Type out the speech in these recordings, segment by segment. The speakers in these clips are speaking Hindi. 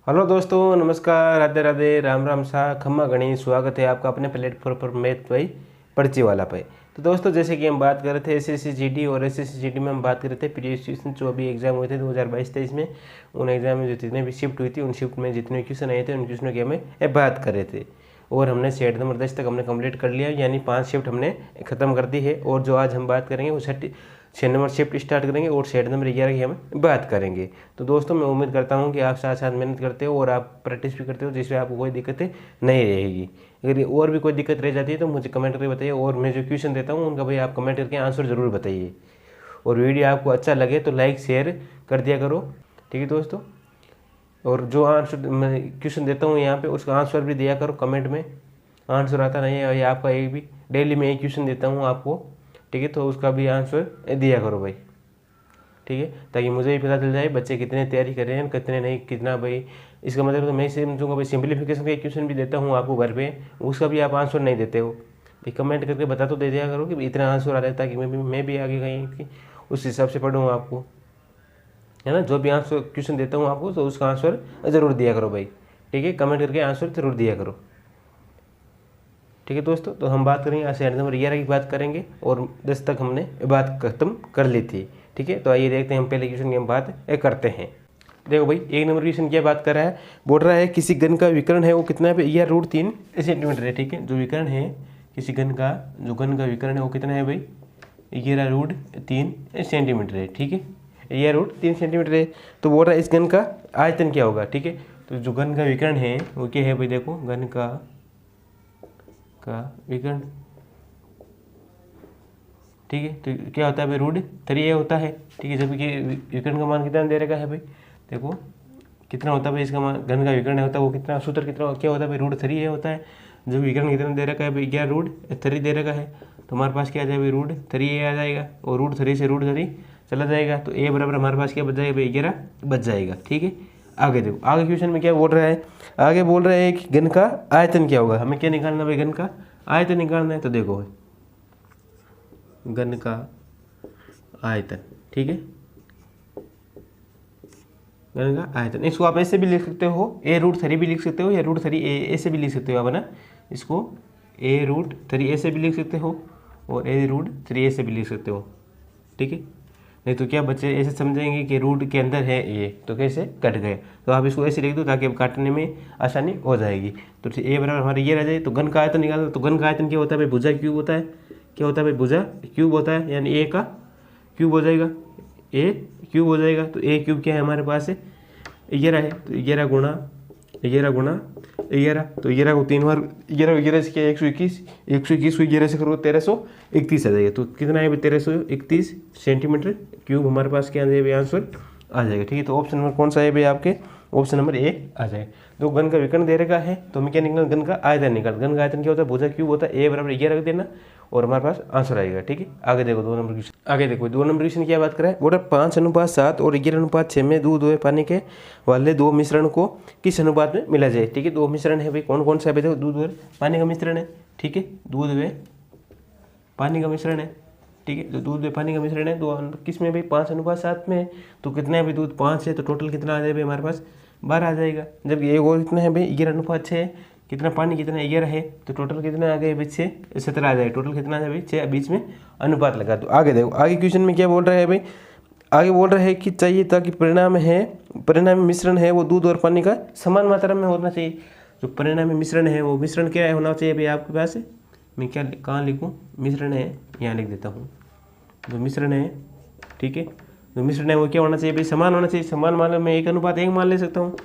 हेलो दोस्तों, नमस्कार, राधे राधे, राम राम सा, खम्मा गणेश। स्वागत है आपका अपने प्लेटफॉर्म पर मैथ भाई पर्ची वाला पे। तो दोस्तों, जैसे कि हम बात कर रहे थे एसएससी जीडी और एसएससी जीडी में हम बात कर रहे थे प्रीवियस क्वेश्चन जो अभी एग्जाम हुए थे 2022-23 में। उन एग्जाम में जो जितने भी शिफ्ट हुई थी उन शिफ्ट में जितने क्वेश्चन आए थे उन क्वेश्चनों की हमें बात कर रहे थे। और हमने सेट नंबर 10 तक हमने कंप्लीट कर लिया, यानी 5 शिफ्ट हमने खत्म कर दी है। और जो आज हम बात करेंगे वो 6 नंबर शिफ्ट स्टार्ट करेंगे और सेट नंबर 11 की हम बात करेंगे। तो दोस्तों, मैं उम्मीद करता हूं कि आप साथ साथ मेहनत करते हो और आप प्रैक्टिस भी करते हो, जिससे आपको कोई दिक्कत नहीं रहेगी। अगर और भी कोई दिक्कत रह जाती है तो मुझे कमेंट करके बताइए, और मैं जो क्वेश्चन देता हूँ उनका भाई आप कमेंट करके आंसर जरूर बताइए। और वीडियो आपको अच्छा लगे तो लाइक शेयर कर दिया करो, ठीक है दोस्तों। और जो आंसर मैं क्वेश्चन देता हूँ यहाँ पे उसका आंसर भी दिया करो कमेंट में। आंसर आता नहीं है या आपका एक भी डेली में एक क्वेश्चन देता हूँ आपको, ठीक है, तो उसका भी आंसर दिया करो भाई, ठीक है, ताकि मुझे भी पता चल जाए बच्चे कितने तैयारी कर रहे हैं कितने नहीं, कितना भाई। इसका मतलब तो मैं समझूंगा भाई सिंप्लीफिकेशन का एक क्वेश्चन भी देता हूँ आपको घर पे, उसका भी आप आंसर नहीं देते हो भाई। कमेंट करके बता तो दे दिया करो कि इतना आंसर आ रहा है, ताकि मैं भी आगे कहीं उस हिसाब से पढ़ूँ आपको, है ना। जो भी आंसर क्वेश्चन देता हूँ आपको तो उसका आंसर ज़रूर दिया करो भाई, ठीक है, कमेंट करके आंसर जरूर दिया करो, ठीक है दोस्तों। तो हम बात करेंगे आज सेट नंबर 11 की बात करेंगे और 10 तक हमने बात खत्म कर ली थी, ठीक है। तो आइए देखते हैं हम पहले क्वेश्चन की हम बात करते हैं। देखो भाई, एक नंबर क्वेश्चन क्या बात कर रहा है, बोल रहा है किसी घन का विकर्ण है वो कितना है, या √3 सेंटीमीटर है, ठीक है। जो विकर्ण है किसी घन का, जो घन का विकर्ण है वो कितना है भाई, 11√3 सेंटीमीटर है, ठीक है। 11√3 सेंटीमीटर है। तो बोल रहा है इस घन का आयतन क्या होगा, ठीक है। तो जो घन का विकर्ण है वो क्या है भाई, देखो घन का विकर्ण, ठीक है। तो क्या होता है भाई, √3 होता है, ठीक है। जबकि विकर्ण का मान कितना दे रखा है भाई, देखो कितना होता है भाई इसका मान, घन का विकर्ण होता है वो कितना, सूत्र कितना क्या होता है भाई, √3 होता है। जब विकर्ण कितना दे रखा है भाई, 11√3 दे रखा है, तो हमारे पास क्या आ जाएगा भाई, √3 आ जाएगा। और √3 से √3 चला जाएगा, तो a बराबर हमारे पास क्या बच जाएगा भाई, 11 बच जाएगा, ठीक है। आगे देखो, आगे क्वेश्चन में क्या बोल रहा है, आगे बोल रहा है कि घन का आयतन क्या होगा। हमें क्या निकालना भाई, घन का आयतन निकालना है। तो देखो भाई, घन का आयतन, ठीक है, घन का आयतन, इसको आप ऐसे भी लिख सकते हो, a√3 भी लिख सकते हो, या √3 ऐसे भी लिख सकते हो आप, है ना। इसको a√3 ऐसे भी लिख सकते हो और a√3 ऐसे भी लिख सकते हो, ठीक है। नहीं तो क्या बच्चे ऐसे समझेंगे कि रूट के अंदर है ये, तो कैसे कट गए। तो आप इसको ऐसे लिख दो ताकि अब काटने में आसानी हो जाएगी। तो a बराबर हमारे ये रह जाए। तो घन का आयतन निकालना, तो घन का आयतन क्या होता है भाई, भुजा क्यूब होता है। क्या होता है भाई, भुजा क्यूब होता है, यानी a का क्यूब हो जाएगा, a क्यूब हो जाएगा। तो a क्यूब क्या है हमारे पास है, 11 है। तो 11 गुणा 11 गुणा 11, तो 11 को 3 बार 11 से क्या 121, 121 को 11 से करो 1331 आ जाएगा। तो कितना है भाई, 1331 सेंटीमीटर क्यूब हमारे पास क्या आ जाएगा आंसर आ जाएगा, ठीक है। तो ऑप्शन नंबर कौन सा है भाई आपके, ऑप्शन नंबर ए आ जाएगा। तो घन का विकर्ण दे रखा है, तो हमें क्या निकालना, घन का आयतन निकाल। घन का आयतन क्या होता है, भुजा क्यूब होता है, a बराबर 11 रख देना और हमारे पास आंसर आएगा, ठीक है। आगे देखो 2 नंबर क्वेश्चन, आगे देखो 2 नंबर क्वेश्चन क्या बात करें, बोला 5:7 और 11:6 में दूध व पानी के वाले दो मिश्रण को किस अनुपात में मिला जाए, ठीक है। दो मिश्रण है भाई, कौन कौन सा है, देखो दूध व पानी का मिश्रण है, ठीक है, दूध व पानी का मिश्रण है, ठीक है। तो दूध व पानी का मिश्रण है, दो किस में भाई, 5:7 में। तो कितना है भाई, दूध 5 है, तो टोटल कितना आ जाए भाई हमारे पास 12 आ जाएगा। जबकि एक और कितना है भाई, 11:6 है, कितना पानी कितना 11 है, तो टोटल कितना आ गए भाई 6, 17 आ जाएगा। टोटल कितना आ जाए भाई 6, बीच में अनुपात लगा। तो आगे देखो, आगे क्वेश्चन में क्या बोल रहा है भाई, आगे बोल रहा है कि चाहिए ताकि परिणामी मिश्रण है वो दूध और पानी का समान मात्रा में होना चाहिए। जो परिणामी मिश्रण है वो मिश्रण क्या होना चाहिए भाई आपके पास, मैं क्या कहाँ लिखूँ, मिश्रण है यहाँ लिख देता हूँ। जो मिश्रण है, ठीक है, जो मिश्रण है वो क्या होना चाहिए भाई, समान होना चाहिए। समान मान लो मैं 1:1 मान ले सकता हूँ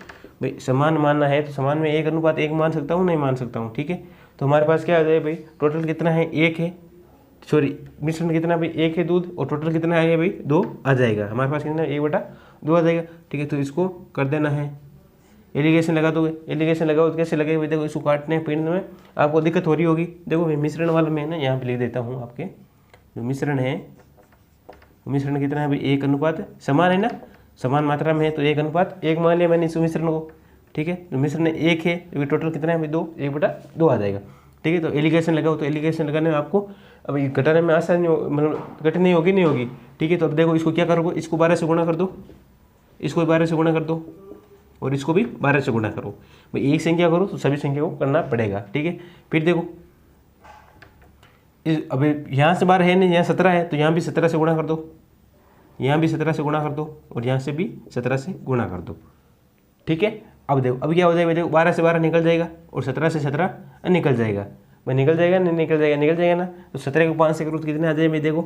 भाई, समान मानना है तो समान में 1:1 मान सकता हूँ, नहीं मान सकता हूँ, ठीक है। तो हमारे पास क्या आ जाए भाई, टोटल कितना है 1 है, सॉरी मिश्रण कितना भाई 1 है दूध, और टोटल कितना आएगा भाई 2 आ जाएगा हमारे पास, कितना 1/2 आ जाएगा, ठीक है। तो इसको कर देना है, एलिगेशन लगा दोगे, एलिगेशन लगाओ तो कैसे लगेगा भाई, देखो इसको काटने पीटने में आपको दिक्कत हो रही होगी। देखो भाई मिश्रण वाला मैं ना यहाँ पे लिख देता हूँ आपके, जो मिश्रण है, मिश्रण कितना है भाई 1:, समान है ना, समान मात्रा में है तो 1:1 मान लिया मैंने इस मिश्रण को, ठीक है। तो मिश्रण 1 है, तो टोटल कितना है भाई 2, 1/2 आ जाएगा, ठीक है। तो एलिगेशन लगाओ, तो एलिगेशन लगाने में आपको अब ये घटाने में आसानी मतलब कठिनाई होगी नहीं होगी, ठीक है। तो अब देखो इसको क्या करोगे, इसको 12 से गुणा कर दो, इसको 12 से गुणा कर दो, और इसको भी 12 से गुणा करो। भाई एक संख्या करो तो सभी संख्या को करना पड़ेगा, ठीक है। फिर देखो अभी यहाँ से 12 है नहीं, यहाँ 17 है, तो यहाँ भी 17 से गुणा कर दो, यहाँ भी 17 से गुणा कर दो, और यहाँ से भी 17 से गुणा कर दो, ठीक है। अब देखो अब क्या हो जाएगा, देखो 12 से 12 निकल जाएगा और 17 से 17 निकल जाएगा। भाई निकल जाएगा नहीं, निकल जाएगा, निकल जाएगा ना। तो 17 को 5 से करो तो कितने आ जाए भाई, देखो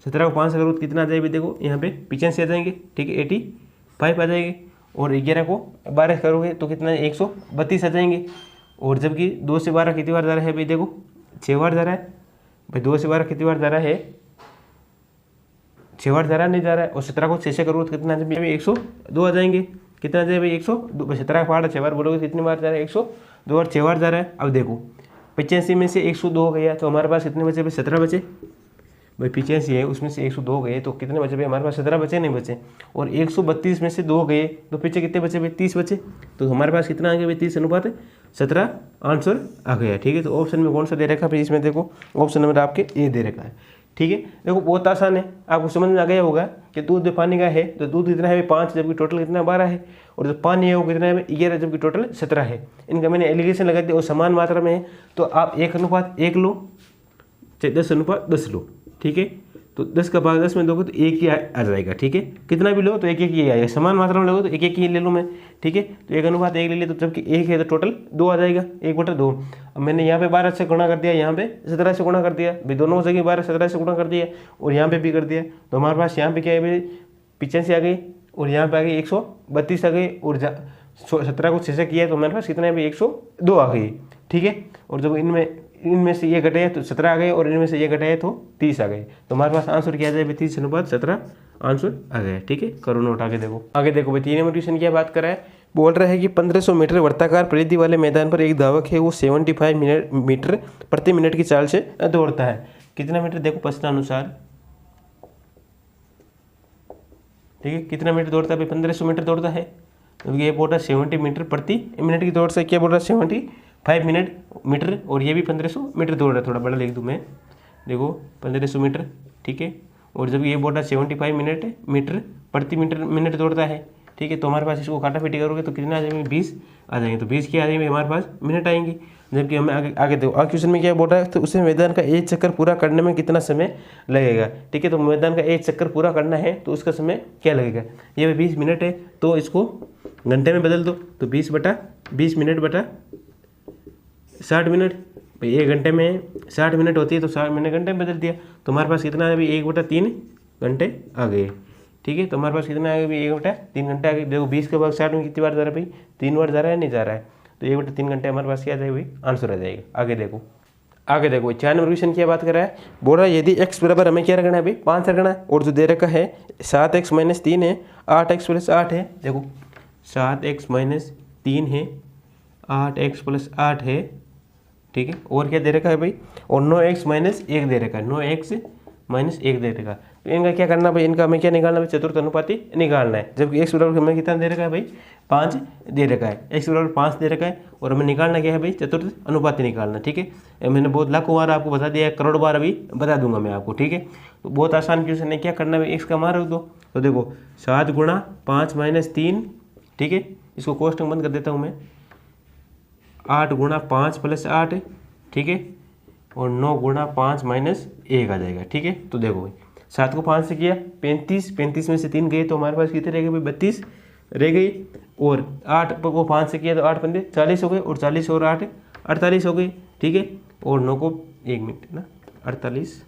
17 को 5 से करो तो कितना आ जाए भाई, देखो यहाँ पे 85 आ जाएंगे, ठीक है, 85 आ जाएंगे। और 11 को 12 करोगे तो कितना 132 आ जाएंगे। और जबकि 2 से 12 कितनी बार जा रहा है भाई, देखो 6 बार जा रहा है। भाई 2 से 12 कितनी बार जा रहा है, 6 बार जा रहा नहीं जा रहा है। और 17 को 6 से करो तो कितना आ जाए, 102 आ जाएंगे। कितना आ जाए भाई 102। 17 का पहाड़ 6 बार बोलोगे कितनी बार जा रहा है, 102 और 6 बार जा रहा है। अब देखो 85 में से 102 हो गया तो हमारे पास कितने बचे भाई, 17 बचे। भाई 85 है उसमें से 102 गए तो कितने बचे भाई, हमारे पास 17 बचे नहीं बचे। और 132 में से 2 गए तो पीछे कितने बचे भाई, 30 बचे। तो हमारे पास कितना आ गया भाई, 30 अनुपात 17 आंसर आ गया, ठीक है। तो ऑप्शन में कौन सा दे रखा है भाई, इसमें देखो ऑप्शन नंबर आपके ए दे रखा है, ठीक है। देखो बहुत आसान है, आपको समझ में आ गया होगा कि दूध में पानी का है तो दूध कितना है 5, जबकि टोटल कितना 12 है। और जो पानी है वो कितना है 11, जबकि टोटल 17 है। इनका मैंने एलिगेशन लगा दिया और समान मात्रा में है तो आप 1:1 लो, चाहे 10:10 लो, ठीक है। तो 10 का भाग 10 में दोगे तो 1 ही आ जाएगा, ठीक है। कितना भी लो तो 1-1 ही आएगा, समान मात्रा में लोगे तो 1-1 ही ले लूँ मैं, ठीक है। तो 1:1 ले लिया तो जबकि 1 है तो टोटल 2 आ जाएगा, 1/2। अब मैंने यहाँ पे 12 से गुणा कर दिया, यहाँ पे 17 से गुणा कर दिया, भाई दोनों जगह 12-17 से गुणा कर दिया और यहाँ पे भी कर दिया। तो हमारे पास यहाँ पे क्या है भाई, 85 आ गई और यहाँ पे आ गई 132 आ गई। और 17 को 6 से किया तो हमारे पास कितना है भाई, 102 आ गई, ठीक है। और जब इनमें से ये घटे तो 17 आ गए और इनमें से ये घटे तो 30 आ गए। तो हमारे पास आंसर क्या आ जाए भाई, 30:17 आंसर आ गया, ठीक है। करो नोट। आगे देखो भाई 3 नंबर क्वेश्चन की बात कर रहा है, बोल रहा है कि 1500 मीटर वर्ताकार परिधि वाले मैदान पर एक धावक है, वो 75 मीटर प्रति मिनट की चाल से दौड़ता है। कितना मीटर, देखो प्रश्नानुसार, ठीक है, कितना मीटर दौड़ता है भाई, 1500 मीटर दौड़ता है। तो ये बोल रहा है 70 मीटर प्रति मिनट की दौड़ से क्या बोल रहा है, 75 मीटर। और ये भी 1500 मीटर दौड़ रहा है, थोड़ा बड़ा लिख दूँ मैं, देखो 1500 मीटर, ठीक है। और जब ये बोल रहा है 75 मीटर प्रति मिनट दौड़ता है, ठीक है। तो हमारे पास इसको काटापीटी करोगे तो कितना आ जाएंगे, 20 आ जाएंगे। तो 20 क्या आ जाएंगे हमारे पास, मिनट आएंगे। जबकि हमें आगे देखो क्वेश्चन में क्या बोल रहा है, तो उसे मैदान का एक चक्कर पूरा करने में कितना समय लगेगा, ठीक है। तो मैदान का एक चक्कर पूरा करना है तो उसका समय क्या लगेगा, ये 20 मिनट है तो इसको घंटे में बदल दो। तो 20 मिनट बटा 60 मिनट, भाई 1 घंटे में 60 मिनट होती है तो 60 मिनट घंटे में बदल दिया। तो हमारे पास कितना है भाई, 1/3 घंटे आ गए, ठीक है। तो हमारे पास कितना आ गया भाई, 1/3 घंटे आ गए। देखो 20 के भाग 60 में कितनी बार जा रहा है भाई, 3 बार जा रहा है, नहीं जा रहा है। तो 1/3 घंटे हमारे पास क्या आ जाएगा भाई, आंसर आ जाएगा। आगे देखो 4 नंबर क्वेश्चन की बात कर रहा है, बोल रहा है यदि x बराबर हमें क्या रखना है भाई, 5 रखना है। और जो दे रखा है 7x - 3 है, 8x + 8 है। देखो 7x - 3 है, 8x + 8 है, ठीक है। और क्या दे रखा है भाई, और 9x - 1 दे रखा है, 9x - 1 दे रखा है। तो इनका क्या करना भाई, इनका हमें क्या निकालना भाई, चतुर्थ अनुपाती निकालना है। जबकि x बराबर हमें कितना दे रखा है भाई, 5 दे रखा है, x बराबर 5 दे रखा है। और हमें निकालना क्या है भाई, चतुर्थ अनुपाती निकालना, ठीक है। मैंने बहुत लाखों बार आपको बता दिया है, करोड़ बार अभी बता दूंगा मैं आपको, ठीक है। तो बहुत आसान क्वेश्चन है, क्या करना है, x का मान रख दो। तो देखो 7 × 5 - 3, ठीक है। इसको कोष्टक बंद कर देता हूँ मैं, 8 × 5 + 8, ठीक है। और 9 × 5 - 1 आ जाएगा, ठीक है। तो देखो भाई 7 को 5 से किया 35 में से 3 गए तो हमारे पास कितने रह गए भाई, 32 रह गई। और 8 को 5 से किया तो 8 पंजे 40 हो गए, और 40 और 8 48 हो गई, ठीक है। और 9 को 1 मिनट ना 48,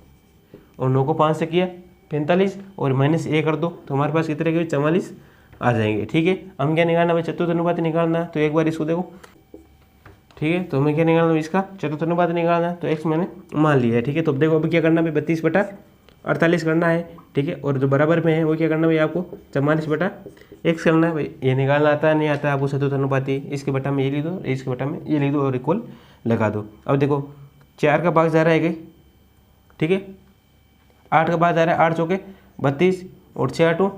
और 9 को 5 से किया 45 और -1 कर दो तो हमारे पास कितने रह गए, 44 आ जाएंगे, ठीक है। हम क्या निकालना भाई, चतुर्थ अनुपाती निकालना। तो एक बार इसको देखो, ठीक है। तो हमें क्या निकालना है, इसका चतुर्थ अनुपात निकालना है। तो x मैंने मान लिया है, ठीक है। तो अब देखो अभी क्या करना है, 32/48 करना है, ठीक है। और जो बराबर में है वो क्या करना है भाई, आपको 44/x करना है भाई। ये निकालना आता है नहीं आता है आपको चतुर्थ अनुपाती, इसके बटा में ये लिख दो, इसके बटा में ये लिख दो और इक्वल लगा दो। अब देखो 4 का भाग जा रहा है, ठीक है। 8 का भाग जा रहा है, 8 चौके 32 और 6 8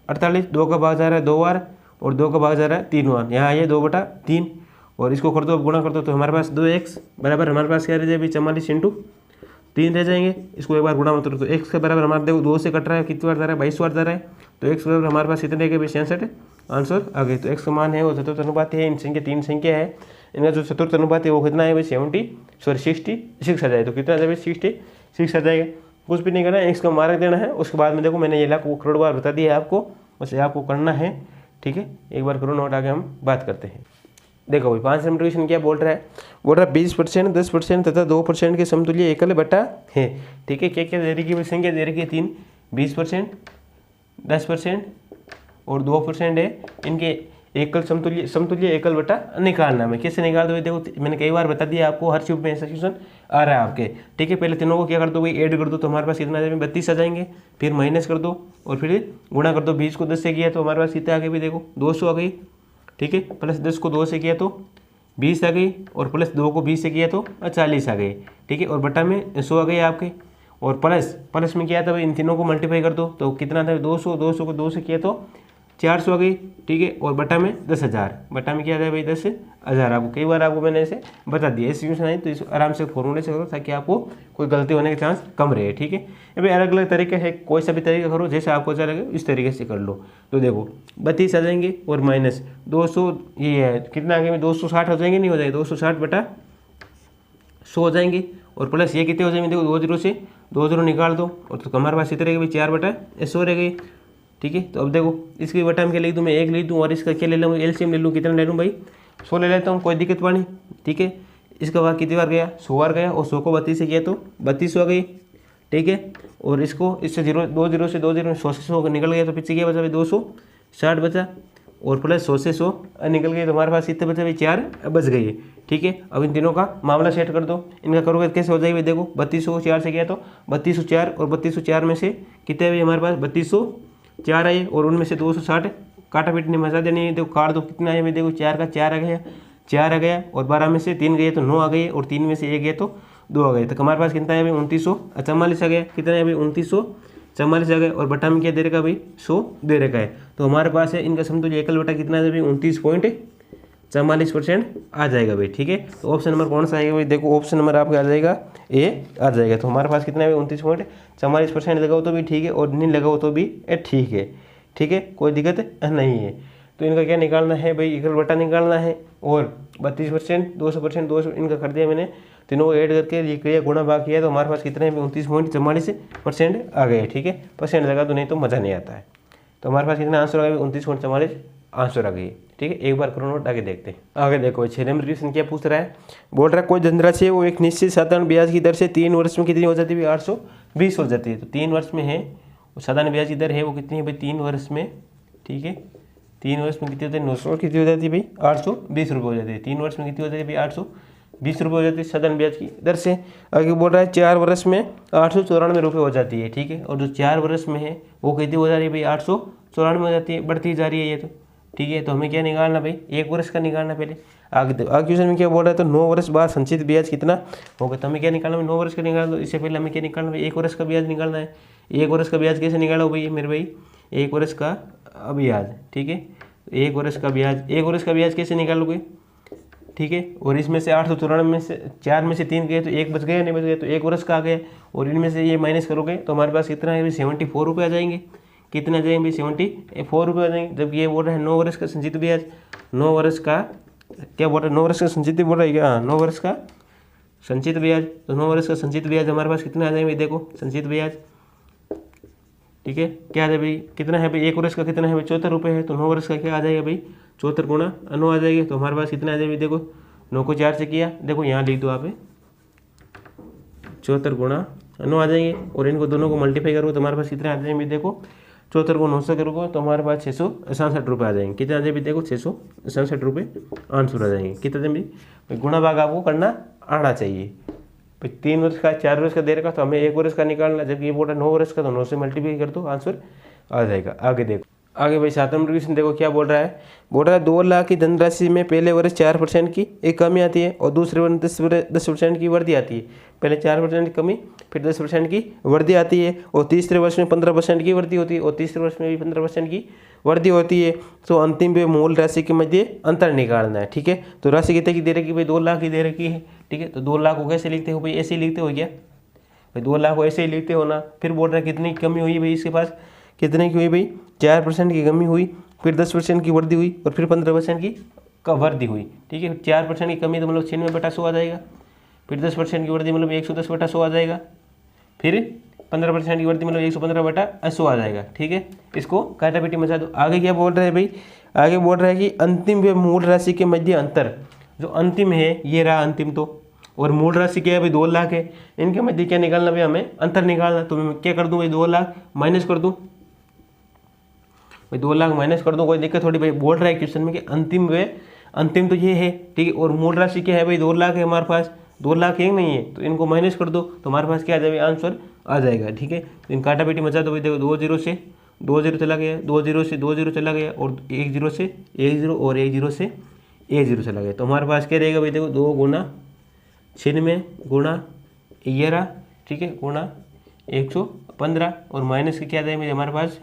48। 2 का भाग जा रहा है 2 बार और 2 का भाग जा रहा है 3 बार, यहाँ आइए 2/3 और इसको कर दो, गुणा कर दो तो हमारे पास 2x बराबर हमारे पास क्या रह जाए भाई, 44 × 3 रह जाएंगे। इसको एक बार गुणा मत करो तो x के बराबर हमारे देखो 2 से कट रहा है, कितनी बार जा रहा है, 22 बार जा रहा है। तो x बराबर हमारे पास कितने रह गए भाई, 66 आंसर आ गए। तो x का मान है वो चतुर्थ अनुपात है, इन संख्या 3 संख्या है, इनका जो चतुर्थ अनुपात है वो कितना है भाई 66 आ जाए। तो कितना आ जाए भाई 66 आ जाएगा। कुछ भी नहीं करना है, x का मार्क देना है। उसके बाद में देखो मैंने ये लाख करोड़ बार बता दिया है आपको, बस आपको करना है, ठीक है। एक बार करो नोट, आगे हम बात करते हैं। देखो भाई 5 नंबर क्वेश्चन क्या बोल रहा है, बोल रहा है 20%, 10% तथा 2% के समतुल्य एकल बटा है, ठीक है। क्या क्या दे रखी है संख्या दे रखी है 3, 20%, 10% और 2% है, इनके एकल समतुल्य एकल बटा निकालना है। कैसे निकाल दो, देखो मैंने कई बार बता दिया आपको, हर चीज में ऐसा क्वेश्चन आ रहा है आपके, ठीक है। पहले तीनों को क्या कर दो भाई, ऐड कर दो, तो हमारे पास कितना आ जाएगा 32 आ जाएंगे। फिर माइनस कर दो और फिर गुणा कर दो। 20 को 10 से किया तो हमारे पास कितना आ गई भाई, देखो 200 आ गई, ठीक है। प्लस 10 को 2 से किया तो 20 आ गई, और प्लस 2 को 20 से किया तो 40 आ गई, ठीक है। और बटा में 100 आ गई आपके, और प्लस में क्या था भाई, इन तीनों को मल्टीप्लाई कर दो तो कितना था 200, 200 को 2 से किया तो 400 आ गई, ठीक है। और बटा में 10,000, बटा में क्या था भाई 10,000। आपको कई बार आपको मैंने ऐसे बता दिया, इस क्वेश्चन आई तो इस आराम से फॉर्मूले से करो ताकि आपको कोई गलती होने के चांस कम रहे, ठीक है। अभी अलग अलग तरीके है, कोई सा भी तरीका करो जैसे आपको अच्छा लगे इस तरीके से कर लो। तो देखो 32 आ जाएंगे और माइनस 200, ये है कितना आ गया 260 हो जाएंगे, नहीं हो जाएंगे 260 बटा 100 हो जाएंगे, और प्लस ये कितने हो जाएंगे, देखो 2 0 से 2 0 निकाल दो, और तो हमारे पास इतने भाई 4 बटा 100 रह गई, ठीक है। तो अब देखो इसकी बटा में क्या लिख दूँ मैं, 1 लिख दूँ, और इसका क्या ले लूँ एलसीएम ले लूँ, कितना ले लूँ भाई 100 ले लेता हूँ, कोई दिक्कत पानी, ठीक है। इसका बार कितनी बार गया 100 बार गया, और 100 को 32 से किया तो 32 आ गई, ठीक है। और इसको इससे 2 0 से 2 0 100 से 100 निकल गया, तो पीछे क्या बचा भाई 260 बचा, और प्लस 100 से 100 निकल गई, तो हमारे पास कितने बचे भाई 4 बच गई, ठीक है। अब इन तीनों का मामला सेट कर दो, इनका करोगे कैसे हो जाएगी भाई, देखो 3204 से किया तो 3204, और 3204 में से कितने भाई हमारे पास 3204 आए, और उनमें से 260 काटा पीटने मजा देनी है, देखो काट दो, कितना है भाई देखो 4 का 4 आ गया, 4 आ गया, और 12 में से 3 गए तो 9 आ गए, और 3 में से 1 गए तो 2 आ गए, तो हमारे पास कितना है भाई 2944 आ गया, कितना है भाई 2944 आ गया, और बटा में क्या दे रखा भाई 100 दे रखा है। तो हमारे पास है इनका समतुल्य एकल बटा कितना है भाई 29.44% आ जाएगा भाई, ठीक है। तो ऑप्शन नंबर कौन सा आएगा भाई, देखो ऑप्शन नंबर आपका आ जाएगा ए आ जाएगा। तो हमारे पास कितना है 29.44% लगाओ तो भी ठीक है, और नहीं लगाओ तो भी ठीक है, ठीक है, कोई दिक्कत नहीं है। तो इनका क्या निकालना है भाई, एकल बटा निकालना है, और 32%, 200%, 200 इनका कर दिया मैंने, तीनों को ऐड करके ये क्रिया गुणा भाग किया, तो हमारे पास कितने 29.44% आ गए, ठीक है। परसेंट लगा तो नहीं तो मज़ा नहीं आता है। तो हमारे पास कितना आंसर आ गया 29.44 आंसर आ गई, ठीक है। एक बार करो नोट, आगे देखते हैं। आगे देखो 6 नंबर क्वेश्चन क्या पूछ रहा है, बोल रहा है कोई धनराशि है वो एक निश्चित साधारण ब्याज की दर से 3 वर्ष में कितनी हो जाती है 820 हो जाती है। तो 3 वर्ष में है, साधारण ब्याज की दर है वो कितनी है भाई 3 वर्ष में, ठीक है। 3 वर्ष में कितनी होती है 900, कितनी हो जाती है भाई 820 रुपये हो जाती है। 3 वर्ष में कितनी हो जाती है भाई 820 रुपये हो जाती है साधारण ब्याज की दर से। आगे बोल रहा है 4 वर्ष में 894 रुपये हो जाती है, ठीक है। और जो 4 वर्ष में है वो कितनी हो जा रही है भाई 894 हो जाती है, बढ़ती जा रही है ये तो, ठीक है। तो हमें क्या निकालना भाई 1 वर्ष का निकालना पहले। आगे क्वेश्चन में क्या बोल रहा है, तो 9 वर्ष बाद संचित ब्याज कितना होगा। तो हमें क्या निकालना है 9 वर्ष का निकाल दो, इससे पहले हमें क्या निकालना भाई 1 वर्ष का ब्याज निकालना है। 1 वर्ष का ब्याज कैसे निकालो भाई मेरे भाई, 1 वर्ष का ब्याज, ठीक है। 1 वर्ष का ब्याज, 1 वर्ष का ब्याज कैसे निकालोगे, ठीक है। और इसमें से 894 में से 4 में से 3 गए तो 1 बच गया, नहीं बच गया तो 1 वर्ष का आ गया, और इनमें से ये माइनस करोगे तो हमारे पास कितना है भाई 74 रुपये आ जाएंगे। कितने आ जाएंगे भाई 74 रुपये आ जाएंगे। जब ये बोल रहा है 9 वर्ष का संचित ब्याज, 9 वर्ष का क्या बोल रहा है 9 वर्ष का संचित बोल रहा है क्या, 9 वर्ष का संचित ब्याज। तो 9 वर्ष का संचित ब्याज हमारे पास कितना आ जाएंगे, देखो संचित ब्याज, ठीक है। क्या है भाई कितना है भाई 1 वर्ष का कितना है भाई 74 रुपये है, तो 9 वर्ष का क्या आ जाएगा भाई 74 गुणा 9 आ जाएगी। तो हमारे पास कितना आ जाएगा देखो 9 को 4 से किया, देखो यहाँ लिख दो आप 74 गुणा 9 आ जाएंगे, और इनको दोनों को मल्टीप्लाई करो तो हमारे पास कितने आ जाएंगे देखो 74 को 9 से करोगे तो हमारे पास 667 रुपये आ जाएंगे। कितने आ जाएंगे देखो 667 रुपये आंसर आ जाएंगे। कितने दिन भाई गुणा भाग आपको करना आना चाहिए। भाई 3 वर्ष का 4 वर्ष का दे रखा तो हमें 1 वर्ष का निकालना, जबकि ये बोल रहा है 9 वर्ष का, तो 9 से मल्टीप्लाई कर दो आंसर आ जाएगा। आगे देखो, आगे भाई 7 नंबर क्वेश्चन देखो क्या बोल रहा है, बोल रहा है 2 लाख की धनराशि में पहले वर्ष 4% की एक कमी आती है, और दूसरे वर्ष 10% की वृद्धि आती है। पहले 4% की कमी, फिर 10% की वृद्धि आती है, और तीसरे वर्ष में 15% की वृद्धि होती है, और तीसरे वर्ष में भी 15% की वृद्धि होती है। तो अंतिम में मूल राशि के मध्य अंतर निकालना है, ठीक है। तो राशि कितने की दे रखी भाई 2 लाख की दे रखी है, ठीक है। तो 2 लाख को कैसे लिखते हो भाई, ऐसे ही लिखते हो क्या भाई, 2 लाख को ऐसे ही लिखते हो ना। फिर बोल रहा है कितनी कमी हुई भाई, इसके पास कितने की हुई भाई 4% की कमी हुई, फिर 10% की वृद्धि हुई और फिर 15% की वृद्धि हुई। ठीक है, 4% की कमी तो मतलब 96/100 आ जाएगा। फिर 10% की वृद्धि मतलब 110/100 आ जाएगा। फिर 15% की वृद्धि मतलब 115/100 आ जाएगा। ठीक है, इसको काटापीटी मचा दो। आगे क्या बोल रहा है भाई, आगे बोल रहा है कि अंतिम व मूल राशि के मध्य अंतर, जो अंतिम है ये रहा अंतिम तो, और मूल राशि क्या है भाई 2 लाख है, इनके मध्य क्या निकालना भाई, हमें अंतर निकालना। तो मैं क्या कर दूं भाई, 2 लाख माइनस कर दूं भाई, 2 लाख माइनस कर दूं, कोई दिक्कत थोड़ी भाई। बोल रहा है क्वेश्चन में कि अंतिम तो ये है, ठीक है, और मूल राशि क्या है भाई 2 लाख है हमारे पास, 2 लाख एक नहीं है, तो इनको माइनस कर दो तो हमारे पास क्या आ जाएगा, आंसर आ जाएगा। ठीक है, तो इन काटापीटी मचा दो भाई। देखो 2 0 से 2 0 चला गया, 2 0 से 2 0 चला गया, और 1 0 से 1 0, और 1 0 से 1 0 चला गया। तो हमारे पास क्या रहेगा भाई, देखो 2 गुना 96 गुणा 11, ठीक है, गुणा 115, और माइनस के क्या आ जाएंगे हमारे पास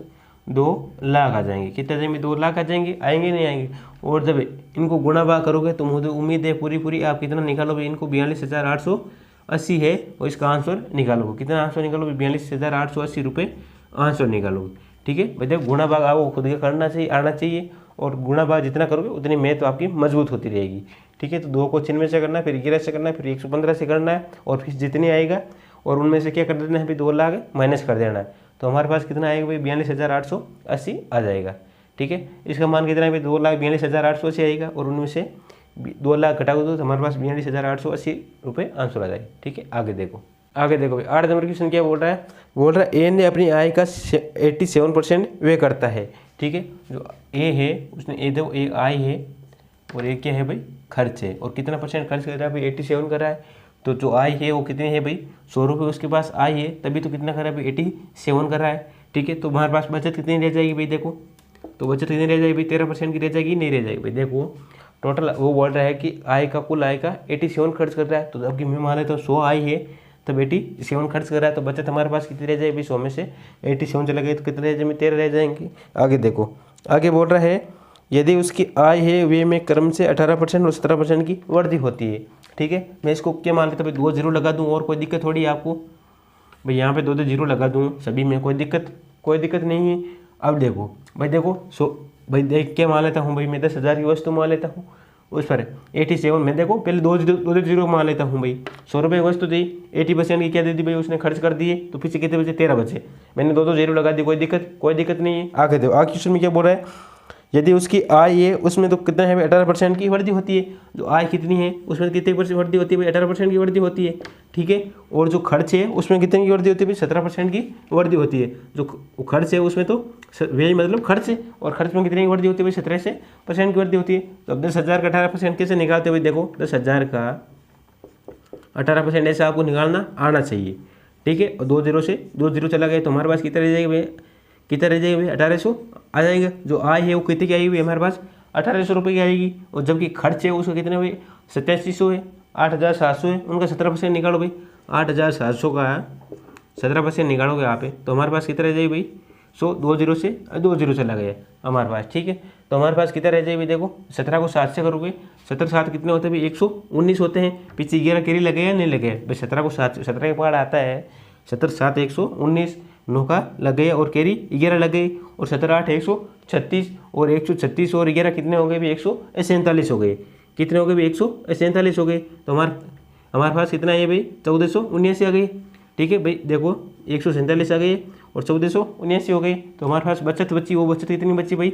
2 लाख आ जाएंगे। कितने आ जाएंगे, 2 लाख आ जाएंगे, आएंगे नहीं आएंगे। और जब इनको गुणा भाग करोगे तो मुझे उम्मीद है पूरी आप कितना निकालोगे, इनको 42,880 है, और इसका आंसर निकालोगे। कितना आंसर निकालोगे, 42,880 रुपये आंसर निकालोगे। ठीक है भाई, देखो गुणा भाग आपको खुद के करना चाहिए, आना चाहिए, और गुणा भाग जितना करोगे उतनी मैथ तो आपकी मजबूत होती रहेगी। ठीक है, तो 2 को 96 से करना है, फिर 11 से करना है, फिर 115 से करना है, और फिर जितनी आएगा और उनमें से क्या कर देना है भाई, 2 लाख माइनस कर देना है। तो हमारे पास कितना आएगा भाई, 42,880 आ जाएगा। ठीक है, इसका मान कितना है भाई, 2,42,880 आएगा, और उनमें से 2 लाख घटा दो तो हमारे पास 42,880 रुपये आंसर आ जाएगा। ठीक है, आगे देखो भाई 8 नंबर क्वेश्चन क्या बोल रहा है, बोल रहा है ए ने अपनी आय का 87% व्यय करता है। ठीक है, जो ए है उसने ए देखो, एक आय है और एक क्या है भाई, खर्च है, और कितना परसेंट खर्च कर रहा है भाई, 87 कर रहा है। तो जो आय है वो कितनी है भाई, 100 रुपये उसके पास आय है, तभी तो कितना कर रहा है भाई, 87 कर रहा है। ठीक है, तो हमारे पास बचत कितनी रह जाएगी भाई, देखो तो बचत कितनी रह जाएगी भाई, 13% की रह जाएगी, नहीं रह जाएगी भाई। देखो टोटल वो बोल रहा है कि कुल आय का 87 खर्च कर रहा है, तो जबकि मैं मान लेता हूँ 100 आय है, तब 87 खर्च कर रहा है, तो बचत हमारे पास कितनी रह जाएगी भाई, 100 में से 87 चला गया तो कितने रह जाएंगे, 13 रह जाएंगे। आगे देखो, आगे बोल रहा है यदि उसकी आय है वे में क्रम से 18% और 17% की वृद्धि होती है। ठीक है, मैं इसको क्या मान लेता भाई, 2 0 लगा दूँ, और कोई दिक्कत थोड़ी है आपको भाई, यहाँ पे 2 0 लगा दूँ सभी में, कोई दिक्कत नहीं है। अब देखो भाई, देखो भाई देख के मान लेता हूँ भाई, मैं 10,000 की वस्तु मान लेता हूँ, उस पर 87 में देखो पहले 2 0 मान लेता हूँ भाई, 100 रुपये की वस्तु दी, 80% की क्या दे दी भाई उसने खर्च कर दिए, तो पीछे कितने बचे, 13 बचे, मैंने 2 0 लगा दी, कोई दिक्कत नहीं है। आगे देखो, आगे क्वेश्चन में क्या बोल रहा है, यदि उसकी आय है उसमें तो कितना है भाई, 18% की वृद्धि होती है। जो आय कितनी है उसमें कितने % वृद्धि होती है भाई, 18% की वृद्धि होती है। ठीक है, और जो खर्च है उसमें कितने की वृद्धि होती है भाई, 17% की वृद्धि होती है। जो खर्च है उसमें तो व्यय मतलब खर्च है, और खर्च में कितनी की वृद्धि होती है भाई, 17% की वृद्धि होती है। तो अब 10,000 का 18% कैसे निकालते हुए, देखो 10,000 का 18% ऐसा आपको निकालना आना चाहिए। ठीक है, और 2 0 से 2 0 चला गया तो हमारे पास कितना रह जाएगा भाई, 1800 आ जाएगा। जो आय है वो कितने की आएगी हमारे पास, 1800 रुपये की आएगी, और जबकि खर्च है उसका कितने भाई, 8700 है, 8,700 है, उनका 17% निकालो भाई, 8,700 का 17% निकालोगे यहाँ पे, तो हमारे पास कितना रह जाएगी भाई, 2 0 से 2 0 चला गया हमारे पास। ठीक है, तो हमारे पास कितना रह जाएगी, देखो 17 को 7 से करोगे, 17 7 कितने होते हैं भाई, 119 होते हैं। पीछे 11 केरी लगे या नहीं लगे भाई, 17 को 7, 17 के पहाड़ आता है, 17 7 119, 9 का लग गया, और केरी 11 लग गई, और 17 8 136, और 136 और 11 कितने हो गए भाई, 147 हो गए। कितने हो गए भाई, 147 हो गए। तो हमारे पास कितना है भाई, 1479 आ गई। ठीक है भाई, देखो 147 आ गई और 1479 हो गई। तो हमारे पास बचत बची, वो बचत कितनी बची भाई,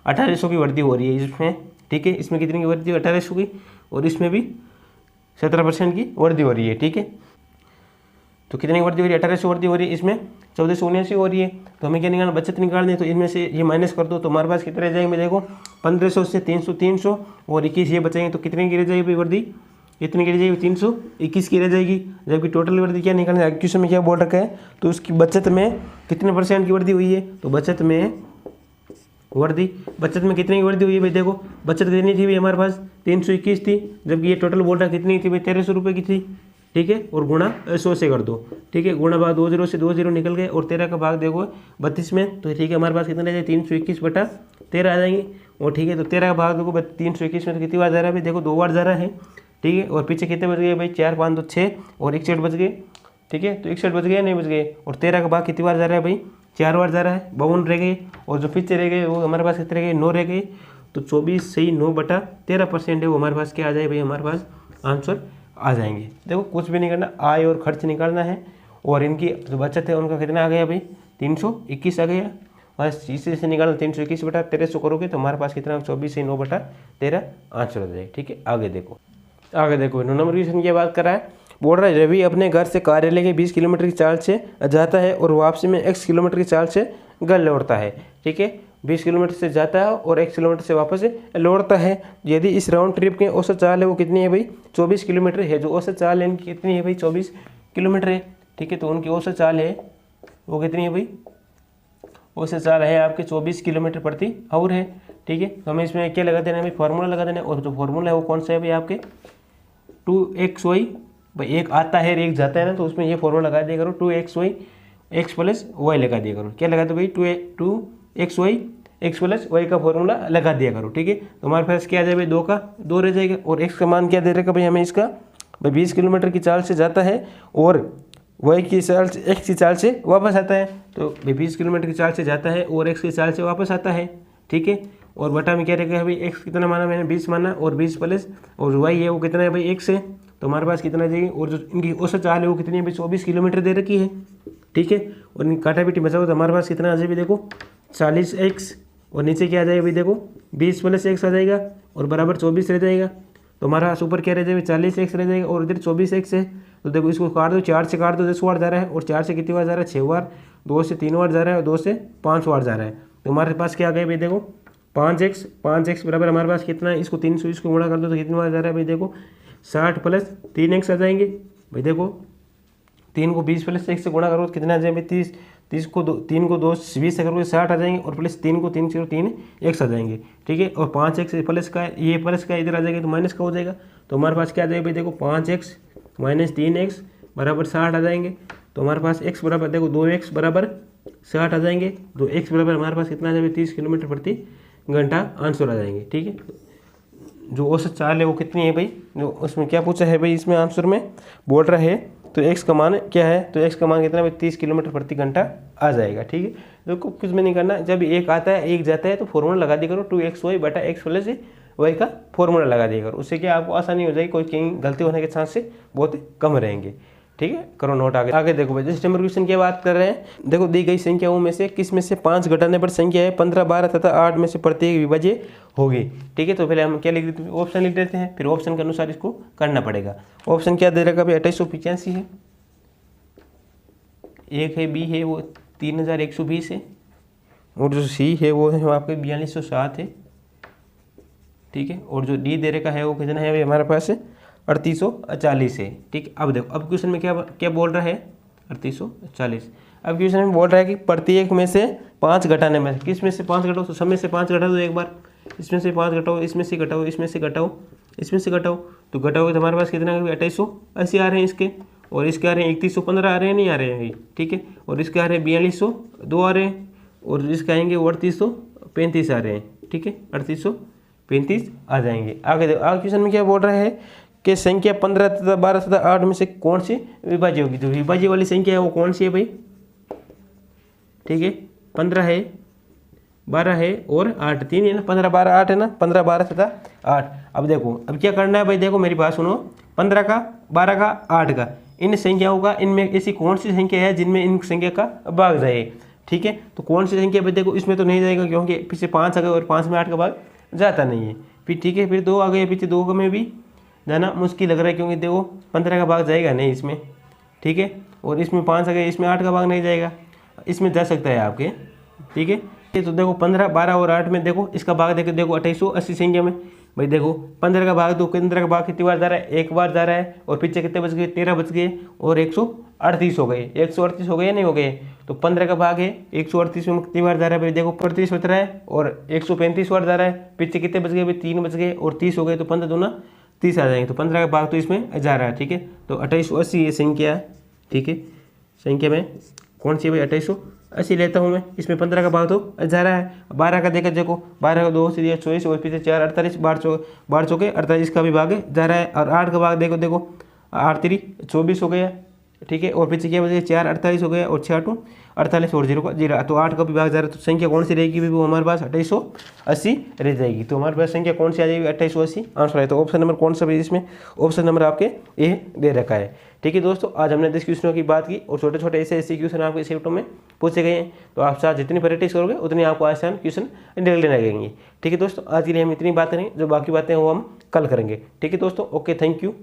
1800 की वृद्धि हो रही है इसमें। ठीक है, इसमें कितनी की वृद्धि, 1800 की, और इसमें भी 17% की वृद्धि हो रही है। ठीक है, तो कितनी वृद्धि हो रही है, 1800 वृद्धि हो रही है, इसमें 1479 हो रही है। तो हमें क्या निकालना, बचत निकालनी है, तो इनमें से ये माइनस कर दो, तो हमारे पास कितने रह जाएंगे, देखो 1500 से 300 और 21 ये बचेंगे, तो कितने की रह जाएगी वृद्धि, कितनी की रह जाएगी, 321 की रह जाएगी। जबकि टोटल वृद्धि क्या निकालनी है, क्वेश्चन में क्या बोल रखा है, तो उसकी बचत में कितने % की वृद्धि हुई है, तो बचत में कितने की वृद्धि हुई है भाई, देखो बचत कितनी थी भाई हमारे पास, 321 थी, जबकि ये टोटल बोल रहा कितनी थी भाई, 1300 रुपये की थी। ठीक है, और गुणा 100 से कर दो। ठीक है, गुणा भाग 2 0 से 2 0 निकल गए, और 13 का भाग देखो 32 में, तो ठीक है हमारे पास कितने रह जाए, 321/13 आ जाएंगे। और ठीक है, तो 13 का भाग देखो 321 में तो कितनी बार जा रहा है भाई, देखो 2 बार जा रहा है। ठीक है, और पीछे कितने बच गए भाई, 4 5 2 6 और 61 बच गए। ठीक है, तो 61 बच गए नहीं बच गए, और 13 का भाग कितनी बार जा रहा है भाई, 4 बार जा रहा है, 52 रह गए, और जो पीछे रह गए वो हमारे पास कितने रह गए, 9 रह गए। तो 24 सही 9/13% है वो हमारे पास क्या आ जाए भाई, हमारे पास आंसर आ जाएंगे। देखो कुछ भी नहीं करना, आय और खर्च निकालना है, और इनकी जो बचत है उनका कितना आ गया भाई, 321 आ गया। बस इसी से निकालना, 321/1300 करोगे तो हमारे पास कितना, 24 सही 9/13 आंसर हो जाएगा। ठीक है, आगे देखो 9 नंबर क्वेश्चन की बात कर रहा है, बोल रहा है रवि अपने घर से कार्यालय के 20 किलोमीटर की चाल से जाता है और वापसी में x किलोमीटर की चाल से घर लौटता है। ठीक है, 20 किलोमीटर से जाता है और x किलोमीटर से वापस लौटता है। यदि इस राउंड ट्रिप की औसत चाल है वो कितनी है भाई, 24 किलोमीटर है। जो औसत चाल है इनकी कितनी है भाई, 24 किलोमीटर है। ठीक है, तो उनकी औसत चाल है वो कितनी है भाई, औसत चाल है आपके 24 किलोमीटर प्रति आवर है। ठीक है, तो हमें इसमें क्या लगा देना है भाई, फार्मूला लगा देना है, और जो फार्मूला है वो कौन सा है भाई, आपके 2xy, भाई एक आता है एक जाता है ना, तो उसमें ये फॉर्मूला लगा दिया करो, 2xy x प्लस वाई लगा दिया करो। क्या लगा दो भाई, 2xy x प्लस वाई का फॉर्मूला लगा दिया करो। ठीक है, तो हमारे पास क्या आ जाए भाई, 2 का 2 रह जाएगा, और x का मान क्या दे रखा भाई हमें, इसका भाई 20 किलोमीटर की चाल से जाता है और y की चाल से, x की चाल से वापस आता है। तो भाई 20 किलोमीटर की चाल से जाता है और x की चाल से वापस आता है। ठीक है, और बटा में क्या रहेगा भाई, x कितना माना मैंने, 20 माना, और 20 प्लस और y है वो कितना है भाई, x है। तो हमारे पास कितना जाएगी, और जो इनकी औसत चाल है वो कितनी है भाई, 24 किलोमीटर दे रखी है। ठीक है, और इनकी काटा पीटी बचाओ तो हमारे पास कितना आ जाए भाई, देखो 40x, और नीचे क्या आ जाएगा भाई, देखो 20 प्लस x आ जाएगा, और बराबर 24 रह जाएगा। तो हमारा ऊपर क्या रह जाएगा, 40x रह जाएगा, और इधर 24x है। तो देखो इसको काट दो, 4 से काट दो, 10 बार जा रहा है, और 4 से कितनी बार जा रहा है, 6 बार, 2 से 3 बार जा रहा है, और 2 से 5 बार जा रहा है। तो हमारे पास क्या आ गया भाई, देखो 5x बराबर हमारे पास कितना है, इसको 300 इसको गुणा कर दो तो कितनी बार जा रहा है भाई, देखो 60 प्लस 3x आ जाएंगे। भाई देखो 3 को 20 प्लस 1 से गुणा करो तो कितना आ जाएगा भाई, 30 को 3 को 2 से 20 से करोगे 60 आ जाएंगे, और प्लस 3 को 3 से 3 x आ जाएंगे। ठीक है, और 5x प्लस का ये प्लस का इधर आ जाएगा तो माइनस का हो जाएगा। तो हमारे पास क्या आ जाएगा भाई, देखो 5x माइनस 3x बराबर 60 आ जाएंगे। तो हमारे पास x बराबर देखो 2x बराबर 60 आ जाएंगे। 2x बराबर हमारे पास कितना आ जाएगा, 30 किलोमीटर प्रति घंटा आंसर आ जाएंगे। ठीक है, जो औसत चाल है वो कितनी है भाई, जो उसमें क्या पूछा है भाई, इसमें आंसर में बोल रहा है तो x का मान क्या है, तो x का मान कितना भाई, 30 किलोमीटर प्रति घंटा आ जाएगा। ठीक है, तो कुछ भी नहीं करना, जब एक आता है एक जाता है तो फॉर्मूला लगा दिया करो, 2xy बटा x प्लस वाई का फॉर्मूला लगा दिया करो। उससे क्या आपको आसानी हो जाएगी, कोई कहीं गलती होने के चांस से बहुत कम रहेंगे। ठीक है, करो नोट। आगे देखो भाई, जैसे नंबर क्वेश्चन की बात कर रहे हैं, देखो दी गई संख्याओं में से किस में से 5 घटाने पर संख्या है 15, 12 तथा 8 में से प्रत्येक विभाज्य होगी। ठीक है, तो पहले हम क्या लिख देते हैं, ऑप्शन लिख देते हैं, फिर ऑप्शन के अनुसार इसको करना पड़ेगा। ऑप्शन क्या दे रखा भाई, 2885 है, एक है बी है वो 3120 है, और जो सी है वो है आपके 4207 है। ठीक है, और जो डी दे रखा है वो कितना है भाई, हमारे पास 3840 है। ठीक, अब देखो अब क्वेश्चन में क्या क्या बोल रहा है, 3840। अब क्वेश्चन में बोल रहा है कि प्रत्येक में से 5 घटाने में, किस में से 5 घटाओ, तो सब में से 5 घटा दो एक बार, इसमें से 5 घटाओ, इसमें से घटाओ, इसमें से घटाओ, इसमें से घटाओ, तो घटाओगे तो हमारे पास कितना 2880 आ रहे हैं इसके, और इसके आ रहे हैं 3115 आ रहे हैं, नहीं आ रहे हैं। ठीक है, और इसके आ रहे हैं 4202 आ रहे हैं, और इसके आएंगे 3835 आ रहे हैं। ठीक है, 3835 आ जाएंगे। आगे देखो, आगे क्वेश्चन में क्या बोल रहा है कि संख्या 15 तथा 12 तथा 8 में से कौन सी विभाज्य होगी। तो विभाज्य वाली संख्या है वो कौन सी है भाई, ठीक है, 15 है, 12 है और 8, 3 है ना, 15 12 8 है ना, 15 12 तथा 8। अब देखो अब क्या करना है भाई, देखो मेरी बात सुनो, 15 का 12 का 8 का, इन संख्याओं का, इनमें ऐसी कौन सी संख्या है जिनमें इन संख्या का भाग जाए। ठीक है, तो कौन सी संख्या भाई, देखो इसमें तो नहीं जाएगा क्योंकि पीछे 5 आ गए और 5 में 8 का भाग जाता नहीं है। फिर ठीक है, फिर 2 आ गए, पीछे 2 में भी जाना मुश्किल लग रहा है क्योंकि देखो 15 का भाग जाएगा नहीं इसमें। ठीक है, और इसमें 5 आ गए, इसमें 8 का भाग नहीं जाएगा, इसमें जा सकता है आपके। ठीक है, तो देखो 15 12 और 8 में देखो इसका भाग देखो, देखो 2880 संख्या में भाई देखो 15 का भाग, तो 15 का भाग कितनी बार जा रहा है, एक बार जा रहा है, और पीछे कितने बच गए, 13 बच गए, और 138 हो गए, 138 हो गए नहीं हो गए। तो 15 का भाग है 138 में कितनी बार जा रहा है भाई, देखो 35 बच रहा है, और 135 बार जा रहा है, पीछे कितने बच गए भाई, 3 बच गए, और 30 हो गए, तो 15 दूना 30 आ जाएंगे। तो 15 का भाग तो इसमें जा रहा है। ठीक है, तो 2880 ये संख्या। ठीक है, संख्या में कौन सी है भाई, 2880 लेता हूँ मैं, इसमें 15 का भाग तो जा रहा है। 12 का देखो 12 का 2 से दिया 24, और पीछे 4 48, 12 चौके 48 का भी भाग जा रहा है। और 8 का भाग देखो 8 3 24 हो गया, ठीक है। और पीछे क्या बचेगा, 4 48 हो गया, और 6 8 48 और 0 का 0, तो 8 का विभाग जा रहा है, तो संख्या कौन सी रहेगी वो हमारे पास 2880 रह जाएगी। तो हमारे पास संख्या कौन सी आ जाएगी, 2880 आंसर है। तो ऑप्शन नंबर कौन सा है इसमें, ऑप्शन नंबर आपके ए दे रखा है। ठीक है दोस्तों, आज हमने 10 क्वेश्चनों की बात की और छोटे छोटे ऐसे क्वेश्चन आपके इस यूट्यूब में पूछे गए हैं। तो आप साथ जितनी प्रैक्टिस करोगे उतनी आपको आसान क्वेश्चन निकलने लगेंगे। ठीक है दोस्तों, आज के लिए हम इतनी बात करेंगे, जो बाकी बातें हैं वो हम कल करेंगे। ठीक है दोस्तों, ओके, थैंक यू।